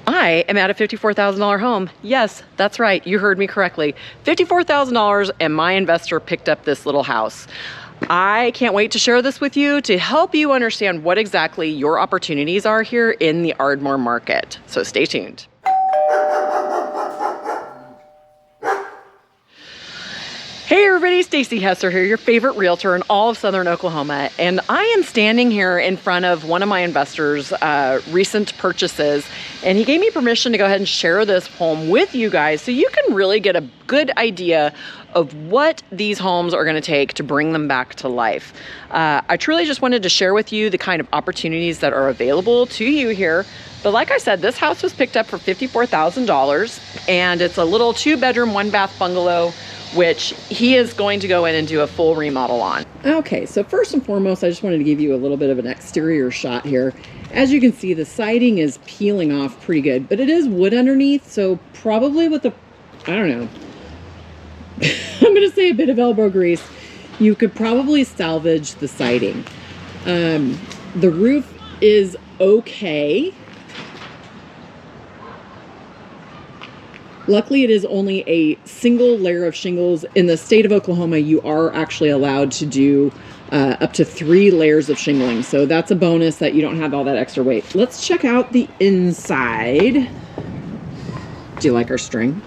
I am at a $54,000 home. Yes, that's right. You heard me correctly. $54,000 and my investor picked up this little house. I can't wait to share this with you to help you understand what exactly your opportunities are here in the Ardmore market. So stay tuned. Hey everybody, Stacy Hesser here, your favorite realtor in all of Southern Oklahoma. And I am standing here in front of one of my investors' recent purchases. And he gave me permission to go ahead and share this home with you guys so you can really get a good idea of what these homes are gonna take to bring them back to life. I truly just wanted to share with you the kind of opportunities that are available to you here. But like I said, this house was picked up for $54,000 and it's a little 2-bedroom, 1-bath bungalow, which he is going to go in and do a full remodel on. Okay, so first and foremost, I just wanted to give you a little bit of an exterior shot here. As you can see, the siding is peeling off pretty good, but it is wood underneath, so probably with I don't know, I'm gonna say a bit of elbow grease, you could probably salvage the siding. The roof is okay. Luckily, it is only a single layer of shingles. In the state of Oklahoma, you are actually allowed to do up to 3 layers of shingling. So that's a bonus that you don't have all that extra weight. Let's check out the inside. Do you like our string?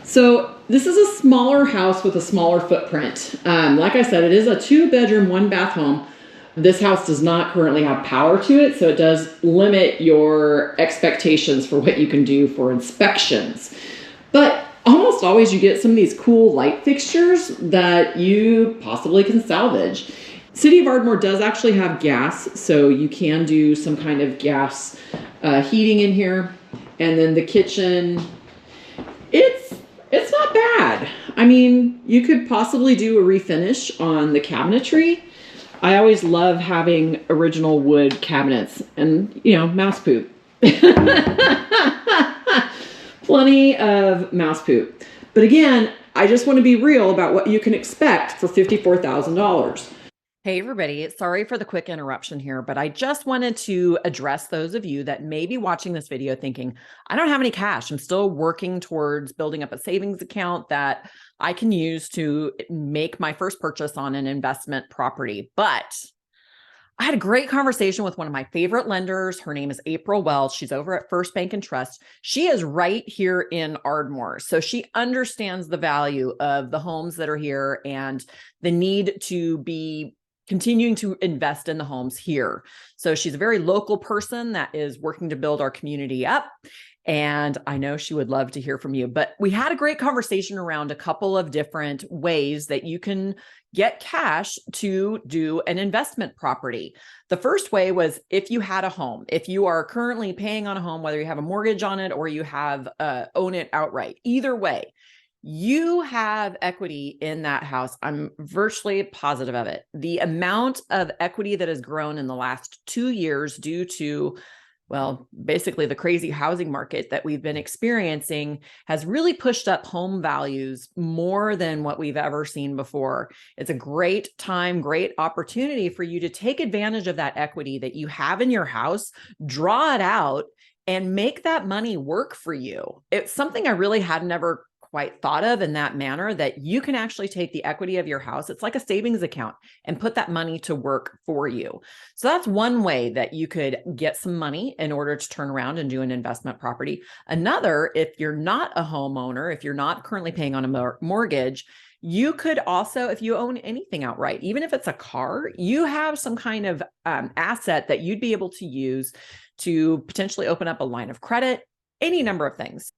So this is a smaller house with a smaller footprint. Like I said, it is a 2-bedroom, 1-bath home. This house does not currently have power to it, so it does limit your expectations for what you can do for inspections. But almost always you get some of these cool light fixtures that you possibly can salvage. City of Ardmore does actually have gas, so you can do some kind of gas heating in here. And then the kitchen, it's not bad. I mean, you could possibly do a refinish on the cabinetry. I always love having original wood cabinets and, you know, mouse poop. Plenty of mouse poop. But again, I just want to be real about what you can expect for $54,000. Hey everybody, sorry for the quick interruption here, but I just wanted to address those of you that may be watching this video thinking, I don't have any cash. I'm still working towards building up a savings account that I can use to make my first purchase on an investment property. But I had a great conversation with one of my favorite lenders. Her name is April Wells. She's over at First Bank and Trust. She is right here in Ardmore. So she understands the value of the homes that are here and the need to be continuing to invest in the homes here. So she's a very local person that is working to build our community up. And I know she would love to hear from you. But we had a great conversation around a couple of different ways that you can get cash to do an investment property. The first way was if you had a home, if you are currently paying on a home, whether you have a mortgage on it or you have own it outright, either way, you have equity in that house. I'm virtually positive of it. The amount of equity that has grown in the last 2 years due to, well, basically the crazy housing market that we've been experiencing has really pushed up home values more than what we've ever seen before. It's a great time, great opportunity for you to take advantage of that equity that you have in your house, draw it out, and make that money work for you. It's something I really had never quite thought of in that manner, that you can actually take the equity of your house. It's like a savings account and put that money to work for you. So that's one way that you could get some money in order to turn around and do an investment property. Another, if you're not a homeowner, if you're not currently paying on a mortgage, you could also, if you own anything outright, even if it's a car, you have some kind of asset that you'd be able to use to potentially open up a line of credit, any number of things.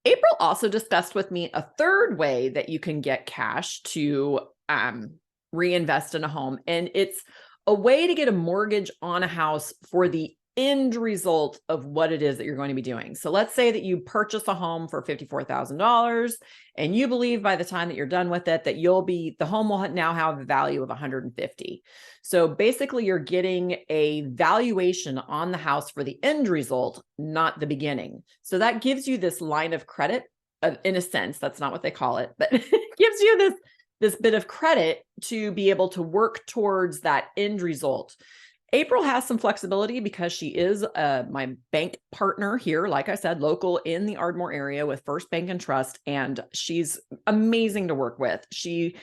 April also discussed with me a third way that you can get cash to reinvest in a home. And it's a way to get a mortgage on a house for the end result of what it is that you're going to be doing. So let's say that you purchase a home for $54,000 and you believe by the time that you're done with it, that the home will now have a value of $150,000. So basically you're getting a valuation on the house for the end result, not the beginning. So that gives you this line of credit, in a sense. That's not what they call it, but it gives you this bit of credit to be able to work towards that end result. April has some flexibility because she is my bank partner here, like I said, local in the Ardmore area with First Bank and Trust, and she's amazing to work with. She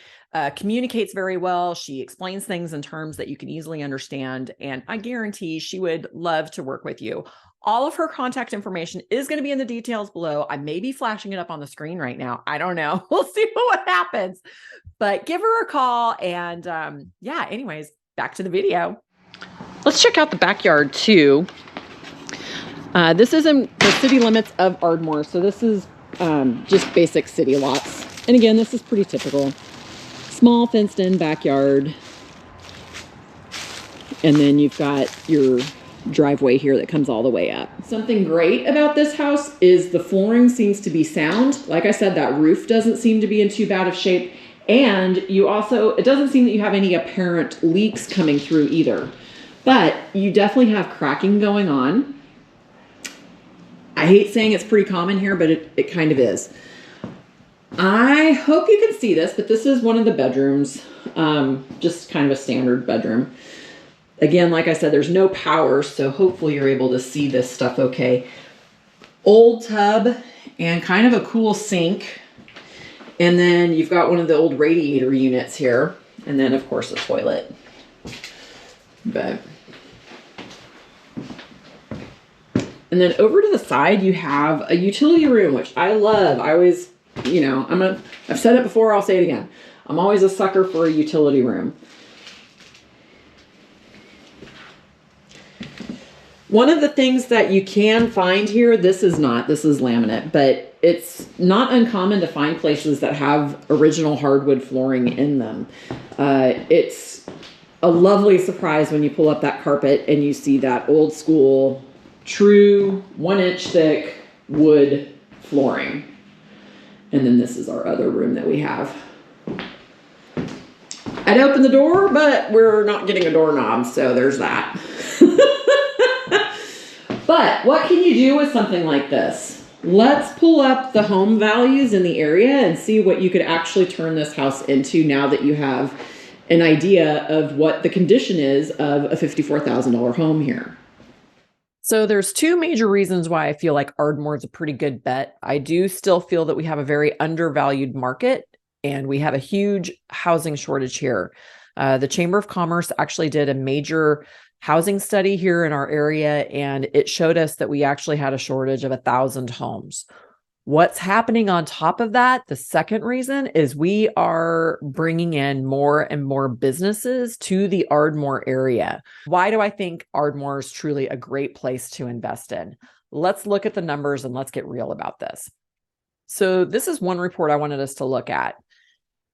communicates very well. She explains things in terms that you can easily understand, and I guarantee she would love to work with you. All of her contact information is going to be in the details below. I may be flashing it up on the screen right now. I don't know. We'll see what happens, but give her a call. And yeah, anyways, back to the video. Let's check out the backyard too. This is in the city limits of Ardmore, so this is just basic city lots. And again, this is pretty typical. Small fenced-in backyard. And then you've got your driveway here that comes all the way up. Something great about this house is the flooring seems to be sound. Like I said, that roof doesn't seem to be in too bad of shape. And you also, it doesn't seem that you have any apparent leaks coming through either. But you definitely have cracking going on. I hate saying it's pretty common here, but it kind of is. I hope you can see this, but this is one of the bedrooms, just kind of a standard bedroom. Again, like I said, there's no power, so hopefully you're able to see this stuff okay. Old tub and kind of a cool sink. And then you've got one of the old radiator units here. And then, of course, a toilet. But... and then over to the side, you have a utility room, which I love. I always, you know, I've said it before, I'll say it again. I'm always a sucker for a utility room. One of the things that you can find here, this is laminate, but it's not uncommon to find places that have original hardwood flooring in them. It's a lovely surprise when you pull up that carpet and you see that old school, true 1-inch thick wood flooring. And then this is our other room that we have. I'd open the door, but we're not getting a doorknob, so there's that. But what can you do with something like this? Let's pull up the home values in the area and see what you could actually turn this house into now that you have an idea of what the condition is of a $54,000 home here. So there's two major reasons why I feel like Ardmore is a pretty good bet. I do still feel that we have a very undervalued market and we have a huge housing shortage here. The Chamber of Commerce actually did a major housing study here in our area, and it showed us that we actually had a shortage of 1,000 homes. What's happening on top of that, the second reason, is we are bringing in more and more businesses to the Ardmore area. Why do I think Ardmore is truly a great place to invest in? Let's look at the numbers and let's get real about this. So this is one report I wanted us to look at.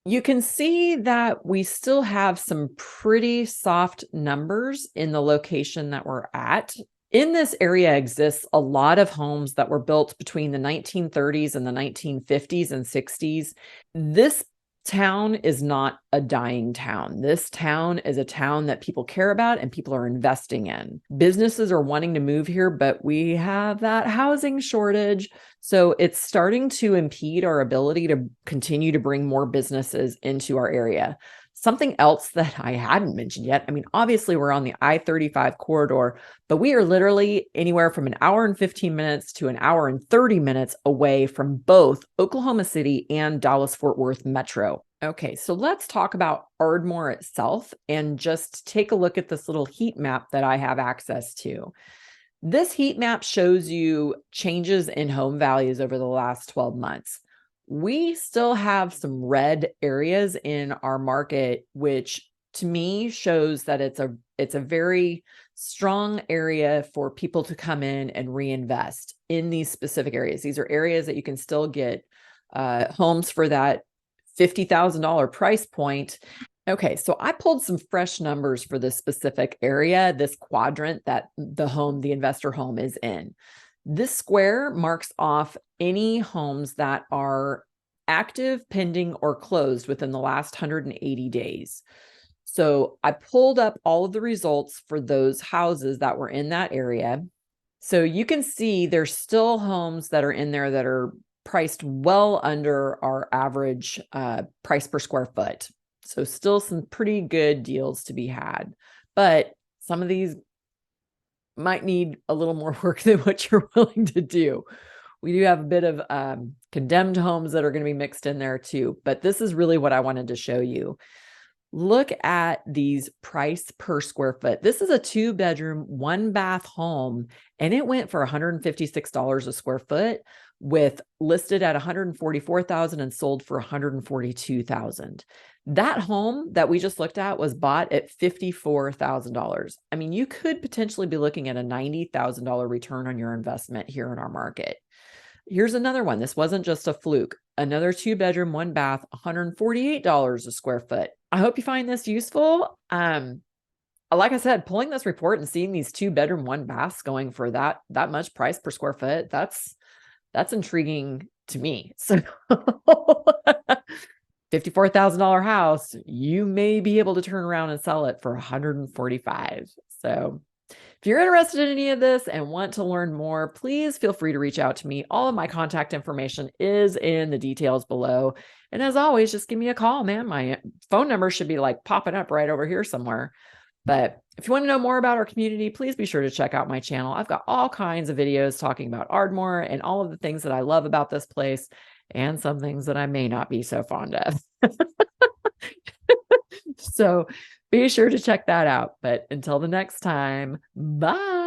You can see that we still have some pretty soft numbers in the location that we're at. In this area exists a lot of homes that were built between the 1930s and the 1950s and 60s. This town is not a dying town. This town is a town that people care about and people are investing in. Businesses are wanting to move here, but we have that housing shortage. So it's starting to impede our ability to continue to bring more businesses into our area. Something else that I hadn't mentioned yet, I mean, obviously we're on the I-35 corridor, but we are literally anywhere from an hour and 15 minutes to an hour and 30 minutes away from both Oklahoma City and Dallas-Fort Worth Metro. Okay, so let's talk about Ardmore itself and just take a look at this little heat map that I have access to. This heat map shows you changes in home values over the last 12 months. We still have some red areas in our market, which to me shows that it's a very strong area for people to come in and reinvest in these specific areas. These are areas that you can still get homes for that $50,000 price point. Okay, so I pulled some fresh numbers for this specific area, this quadrant that the investor home is in. This square marks off any homes that are active, pending, or closed within the last 180 days. So I pulled up all of the results for those houses that were in that area. So you can see there's still homes that are in there that are priced well under our average price per square foot. So still some pretty good deals to be had. But some of these might need a little more work than what you're willing to do. We do have a bit of condemned homes that are going to be mixed in there too, but this is really what I wanted to show you. Look at these price per square foot. This is a 2-bedroom, 1-bath home, and it went for $156 a square foot, with listed at $144,000 and sold for $142,000. That home that we just looked at was bought at $54,000. I mean, you could potentially be looking at a $90,000 return on your investment here in our market. Here's another one. This wasn't just a fluke. Another 2-bedroom, 1-bath, $148 a square foot. I hope you find this useful. Like I said, pulling this report and seeing these 2-bedroom, 1-baths going for that much price per square foot, that's intriguing to me. So $54,000 house, you may be able to turn around and sell it for $145,000. So if you're interested in any of this and want to learn more, please feel free to reach out to me. All of my contact information is in the details below. And as always, just give me a call, man. My phone number should be like popping up right over here somewhere. But if you want to know more about our community, please be sure to check out my channel. I've got all kinds of videos talking about Ardmore and all of the things that I love about this place, and some things that I may not be so fond of. So be sure to check that out. But until the next time, bye.